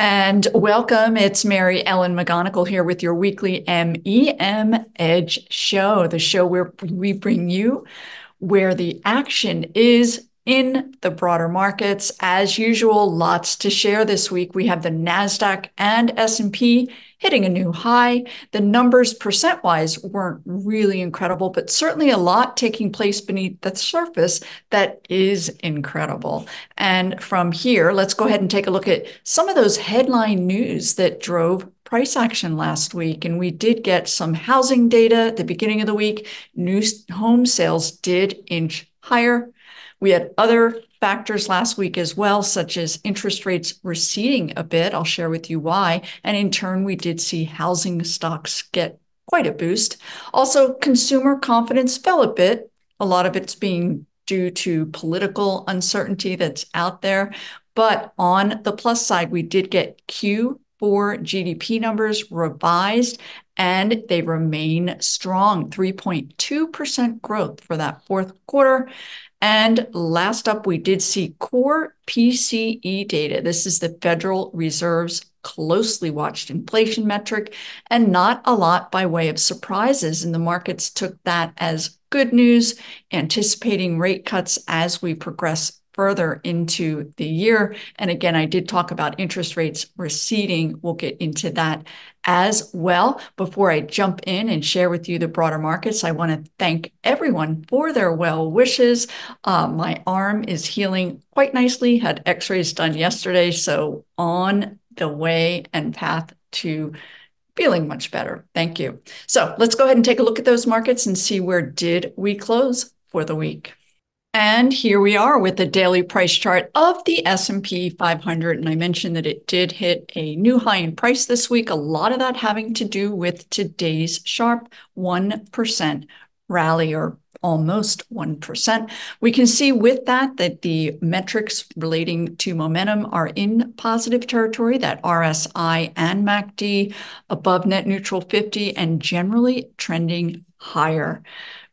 And welcome. It's Mary Ellen McGonagle here with your weekly MEM Edge show, the show where we bring you where the action is in the broader markets. As usual, lots to share this week. We have the NASDAQ and S&P hitting a new high. The numbers percent-wise weren't really incredible, but certainly a lot taking place beneath the surface that is incredible. And from here, let's go ahead and take a look at some of those headline news that drove price action last week. And we did get some housing data at the beginning of the week. New home sales did inch higher. We had other factors last week as well, such as interest rates receding a bit. I'll share with you why. And in turn, we did see housing stocks get quite a boost. Also, consumer confidence fell a bit. A lot of it's being due to political uncertainty that's out there. But on the plus side, we did get Q4 GDP numbers revised, and they remain strong, 3.2% growth for that fourth quarter. And last up, we did see core PCE data. This is the Federal Reserve's closely watched inflation metric, and not a lot by way of surprises. And the markets took that as good news, anticipating rate cuts as we progress further into the year. And again, I did talk about interest rates receding. We'll get into that as well. Before I jump in and share with you the broader markets, I want to thank everyone for their well wishes. My arm is healing quite nicely, had x-rays done yesterday, so on the way and path to feeling much better. Thank you. So let's go ahead and take a look at those markets and see where did we close for the week. And here we are with the daily price chart of the S&P 500. And I mentioned that it did hit a new high in price this week. A lot of that having to do with today's sharp 1% rally, or almost 1%. We can see with that the metrics relating to momentum are in positive territory, that RSI and MACD above net neutral 50 and generally trending higher.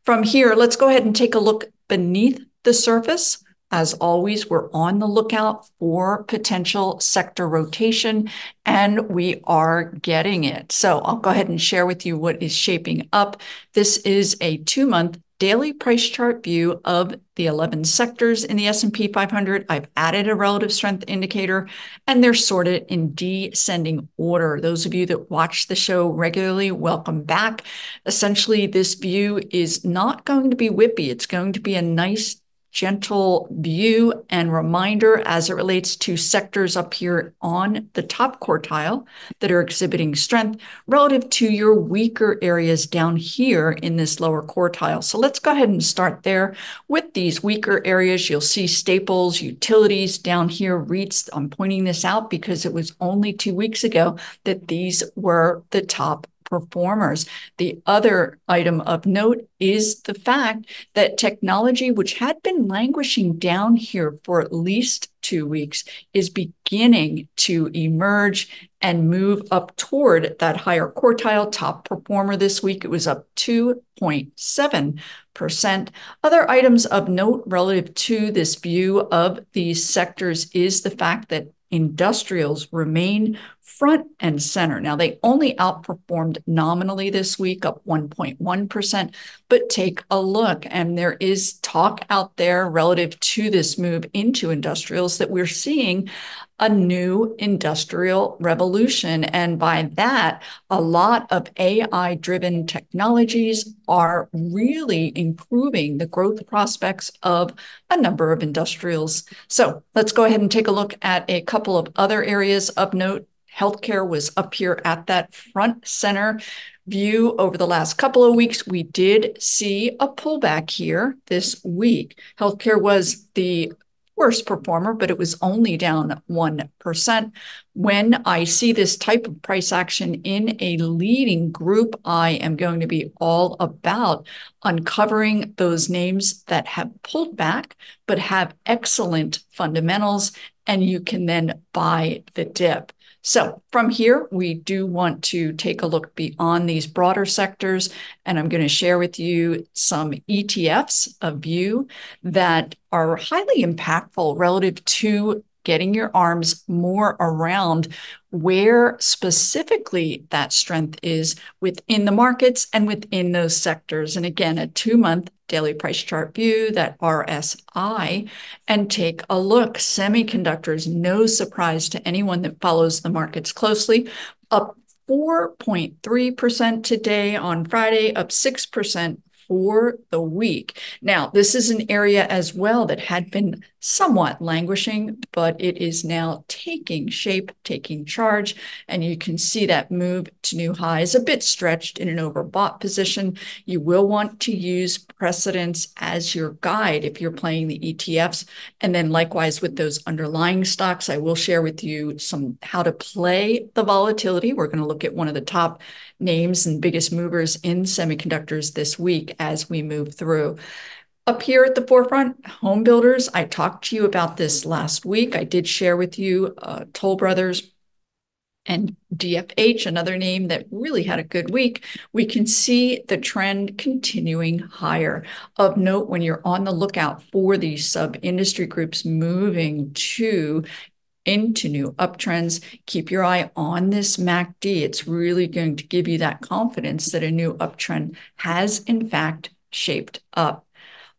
From here, let's go ahead and take a look beneath the surface. As always, we're on the lookout for potential sector rotation, and we are getting it. So I'll go ahead and share with you what is shaping up. This is a 2-month daily price chart view of the 11 sectors in the S&P 500. I've added a relative strength indicator, and they're sorted in descending order. Those of you that watch the show regularly, welcome back. Essentially, this view is not going to be whippy. It's going to be a nice, gentle view and reminder as it relates to sectors up here on the top quartile that are exhibiting strength relative to your weaker areas down here in this lower quartile. So let's go ahead and start there with these weaker areas. You'll see staples, utilities down here, REITs. I'm pointing this out because it was only 2 weeks ago that these were the top performers. The other item of note is the fact that technology, which had been languishing down here for at least 2 weeks, is beginning to emerge and move up toward that higher quartile. Top performer this week, it was up 2.7%. Other items of note relative to this view of these sectors is the fact that industrials remain front and center. Now, they only outperformed nominally this week, up 1.1%, but take a look, and there is talk out there relative to this move into industrials that we're seeing a new industrial revolution. And by that, a lot of AI-driven technologies are really improving the growth prospects of a number of industrials. So let's go ahead and take a look at a couple of other areas of note. Healthcare was up here at that front center view over the last couple of weeks. We did see a pullback here this week. Healthcare was the worst performer, but it was only down 1%. When I see this type of price action in a leading group, I am going to be all about uncovering those names that have pulled back, but have excellent fundamentals, and you can then buy the dip. So from here, we do want to take a look beyond these broader sectors, and I'm going to share with you some ETFs, a view that are highly impactful relative to getting your arms more around where specifically that strength is within the markets and within those sectors. And again, a 2-month daily price chart view, that RSI, and take a look. Semiconductors, no surprise to anyone that follows the markets closely, up 4.3% today on Friday, up 6% for the week. Now, this is an area as well that had been somewhat languishing, but it is now taking shape, taking charge, and you can see that move to new highs, a bit stretched in an overbought position. You will want to use precedents as your guide if you're playing the ETFs, and then likewise with those underlying stocks. I will share with you some how to play the volatility. We're going to look at one of the top names and biggest movers in semiconductors this week as we move through. Up here at the forefront, Homebuilders. I talked to you about this last week. I did share with you Toll Brothers and DFH, another name that really had a good week. We can see the trend continuing higher. Of note, when you're on the lookout for these sub-industry groups moving into new uptrends, keep your eye on this MACD. It's really going to give you that confidence that a new uptrend has in fact shaped up.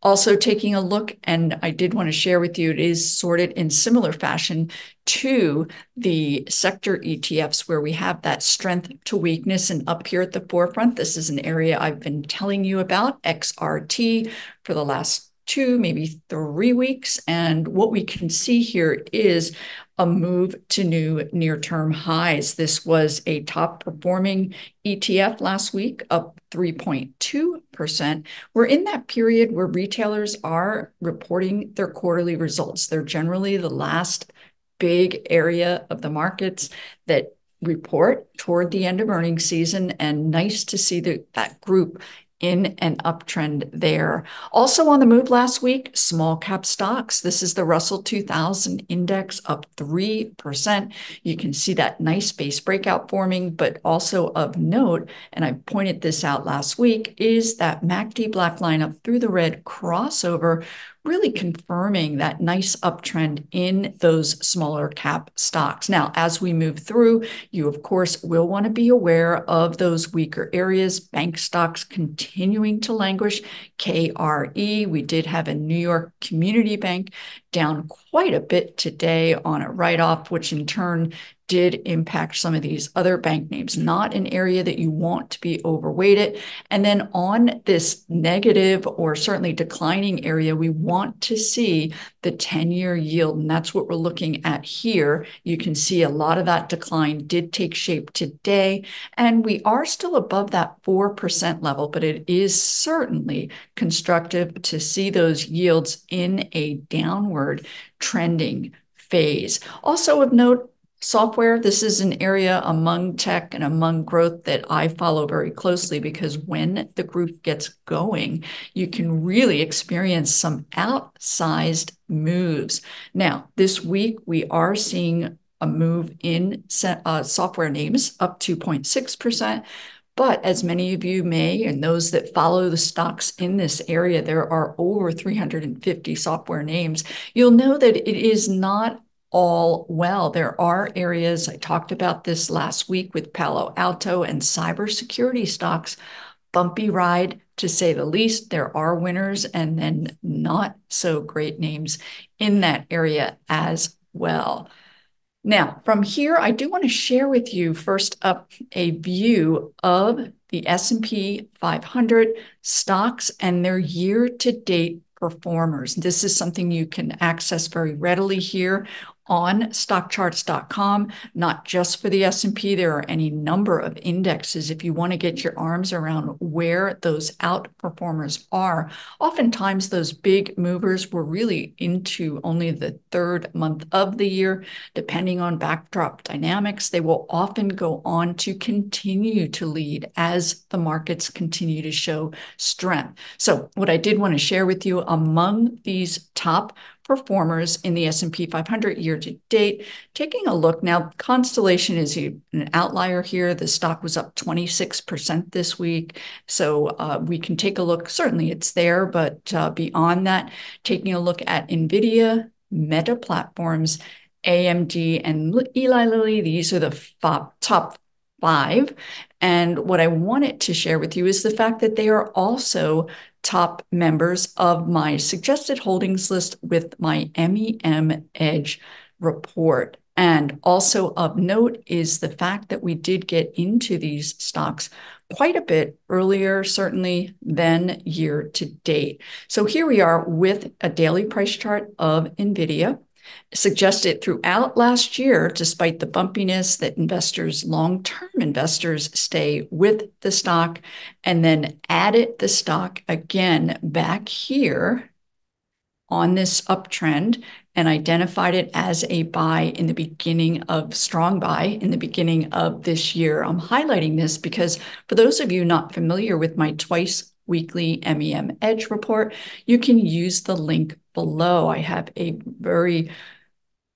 Also taking a look, and I did want to share with you, it is sorted in similar fashion to the sector ETFs where we have that strength to weakness. And up here at the forefront, this is an area I've been telling you about, XRT, for the last 2, maybe 3 weeks. And what we can see here is a move to new near-term highs. This was a top performing ETF last week, up 3.2%. We're in that period where retailers are reporting their quarterly results. They're generally the last big area of the markets that report toward the end of earnings season, and nice to see that group in an uptrend there. Also on the move last week, small cap stocks. This is the Russell 2000 index, up 3%. You can see that nice base breakout forming, but also of note, and I pointed this out last week, is that MACD black line up through the red crossover, really confirming that nice uptrend in those smaller cap stocks. Now, as we move through, you of course will want to be aware of those weaker areas. Bank stocks continuing to languish. KRE, we did have a New York community bank down quite a bit today on a write-off, which in turn did impact some of these other bank names. Not an area that you want to be overweighted. And then on this negative or certainly declining area, we want to see the 10-year yield, and that's what we're looking at here. You can see a lot of that decline did take shape today, and we are still above that 4% level, but it is certainly constructive to see those yields in a downward trending phase. Also of note, software. This is an area among tech and among growth that I follow very closely, because when the group gets going, you can really experience some outsized moves. Now, this week, we are seeing a move in software names up 2.6%. But as many of you may, and those that follow the stocks in this area, there are over 350 software names. You'll know that it is not all well. There are areas, I talked about this last week with Palo Alto and cybersecurity stocks, bumpy ride to say the least. There are winners and then not so great names in that area as well. Now, from here, I do want to share with you first up a view of the S&P 500 stocks and their year-to-date performers. This is something you can access very readily here on Stockcharts.com, not just for the S&P. There are any number of indexes if you want to get your arms around where those outperformers are. Oftentimes, those big movers were really into only the 3rd month of the year. Depending on backdrop dynamics, they will often go on to continue to lead as the markets continue to show strength. So what I did want to share with you among these top performers in the S&P 500 year to date. Taking a look now, Constellation is an outlier here. The stock was up 26% this week. So we can take a look. Certainly it's there, but beyond that, taking a look at NVIDIA, Meta Platforms, AMD, and Eli Lilly. These are the top 5. And what I wanted to share with you is the fact that they are also top members of my suggested holdings list with my MEM Edge report. And also of note is the fact that we did get into these stocks quite a bit earlier, certainly, than year to date. So here we are with a daily price chart of NVIDIA. Suggested throughout last year, despite the bumpiness, that long-term investors stay with the stock, and then added the stock again back here on this uptrend and identified it as a strong buy in the beginning of this year. I'm highlighting this because for those of you not familiar with my twice weekly MEM Edge report, you can use the link below. I have a very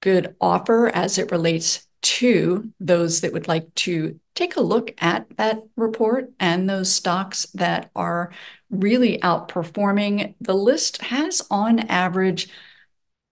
good offer as it relates to those that would like to take a look at that report and those stocks that are really outperforming. The list has on average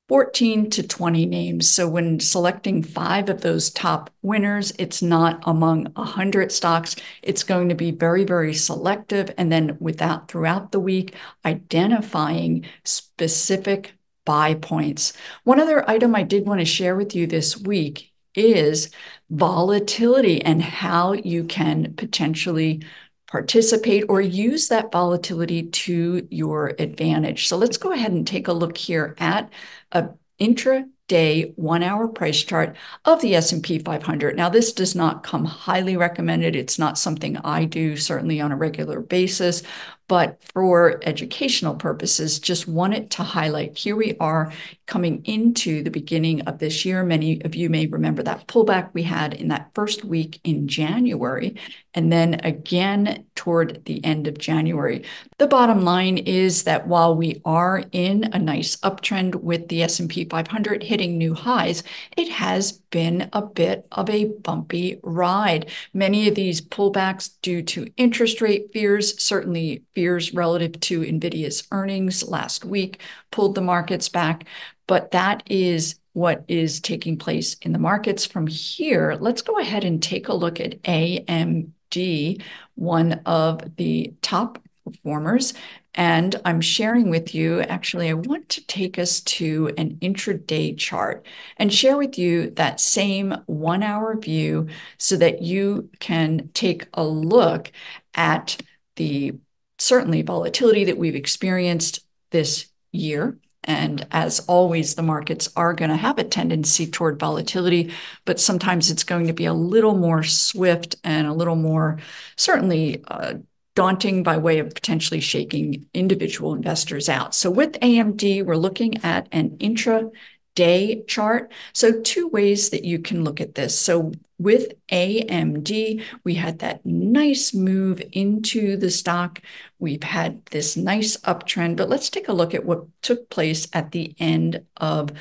14 to 20 names. So when selecting 5 of those top winners, it's not among 100 stocks. It's going to be very, very selective. And then throughout the week, identifying specific buy points. One other item I did want to share with you this week is volatility and how you can potentially participate or use that volatility to your advantage. So let's go ahead and take a look here at an intraday 1-hour price chart of the S&P 500. Now, this does not come highly recommended. It's not something I do, certainly on a regular basis, but for educational purposes, just wanted to highlight, here we are coming into the beginning of this year. Many of you may remember that pullback we had in that first week in January, and then again toward the end of January. The bottom line is that while we are in a nice uptrend with the S&P 500 hitting new highs, it has been a bit of a bumpy ride. Many of these pullbacks due to interest rate fears, certainly fears relative to NVIDIA's earnings last week, pulled the markets back. But that is what is taking place in the markets. From here, let's go ahead and take a look at AMD, one of the top performers. And I'm sharing with you, actually, I want to take us to an intraday chart and share with you that same 1-hour view so that you can take a look at the certainly volatility that we've experienced this year. And as always, the markets are going to have a tendency toward volatility, but sometimes it's going to be a little more swift and a little more certainly daunting by way of potentially shaking individual investors out. So with AMD, we're looking at an intraday chart. So 2 ways that you can look at this. So with AMD, we had that nice move into the stock. We've had this nice uptrend, but let's take a look at what took place at the end of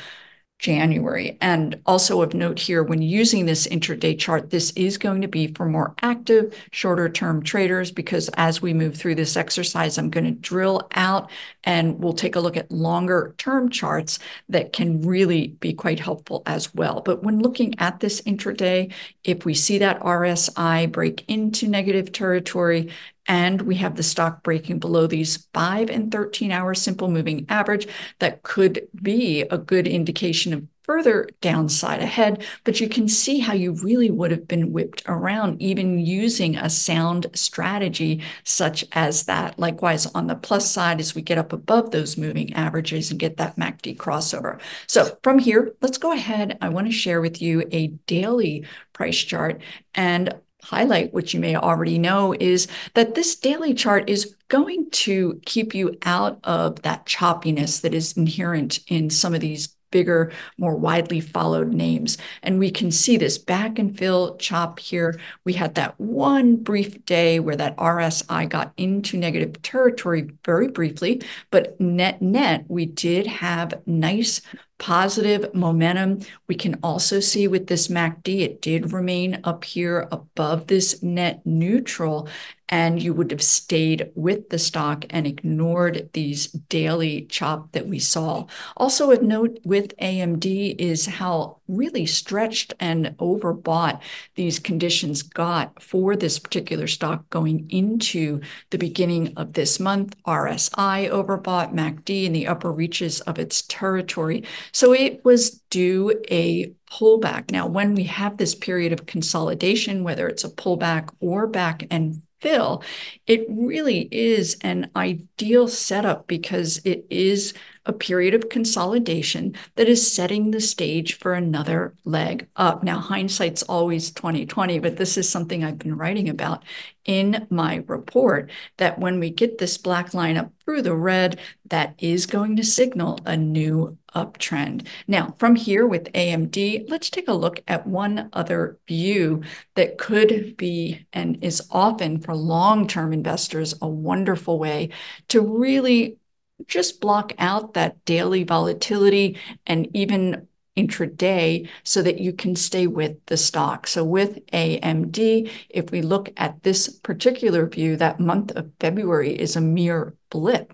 January. And also of note here, when using this intraday chart, this is going to be for more active, shorter term traders, because as we move through this exercise, I'm going to drill out and we'll take a look at longer term charts that can really be quite helpful as well. But when looking at this intraday, if we see that RSI break into negative territory, and we have the stock breaking below these 5 and 13-hour simple moving average, that could be a good indication of further downside ahead. But you can see how you really would have been whipped around even using a sound strategy such as that. Likewise, on the plus side, as we get up above those moving averages and get that MACD crossover. So from here, let's go ahead. I want to share with you a daily price chart and highlight what you may already know is that this daily chart is going to keep you out of that choppiness that is inherent in some of these bigger, more widely followed names. And we can see this back and fill chop here. We had that one brief day where that RSI got into negative territory very briefly, but net, we did have nice positive momentum. We can also see with this MACD, it did remain up here above this net neutral, and you would have stayed with the stock and ignored these daily chop that we saw. Also of note with AMD is how really stretched and overbought these conditions got for this particular stock going into the beginning of this month. RSI overbought, MACD in the upper reaches of its territory. So it was due a pullback. Now, when we have this period of consolidation, whether it's a pullback or back and fill, it really is an ideal setup because it is a period of consolidation that is setting the stage for another leg up. Now, hindsight's always 2020, but this is something I've been writing about in my report, that when we get this black line up through the red, that is going to signal a new uptrend. Now, from here with AMD, let's take a look at one other view that could be and is often for long-term investors a wonderful way to really just block out that daily volatility and even intraday so that you can stay with the stock. So with AMD, if we look at this particular view, that month of February is a mere blip.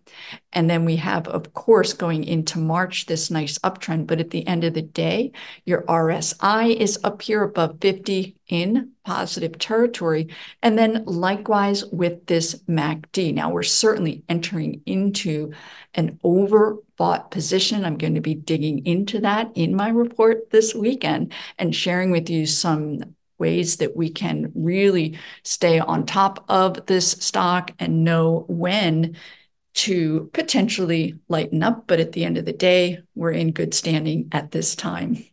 And then we have, of course, going into March, this nice uptrend. But at the end of the day, your RSI is up here above 50 in positive territory. And then likewise with this MACD. Now, we're certainly entering into an overbought position. I'm going to be digging into that in my report this weekend and sharing with you some ways that we can really stay on top of this stock and know when to potentially lighten up. But at the end of the day, we're in good standing at this time.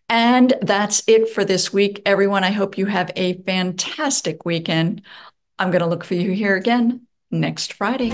And that's it for this week, everyone. I hope you have a fantastic weekend. I'm going to look for you here again next Friday.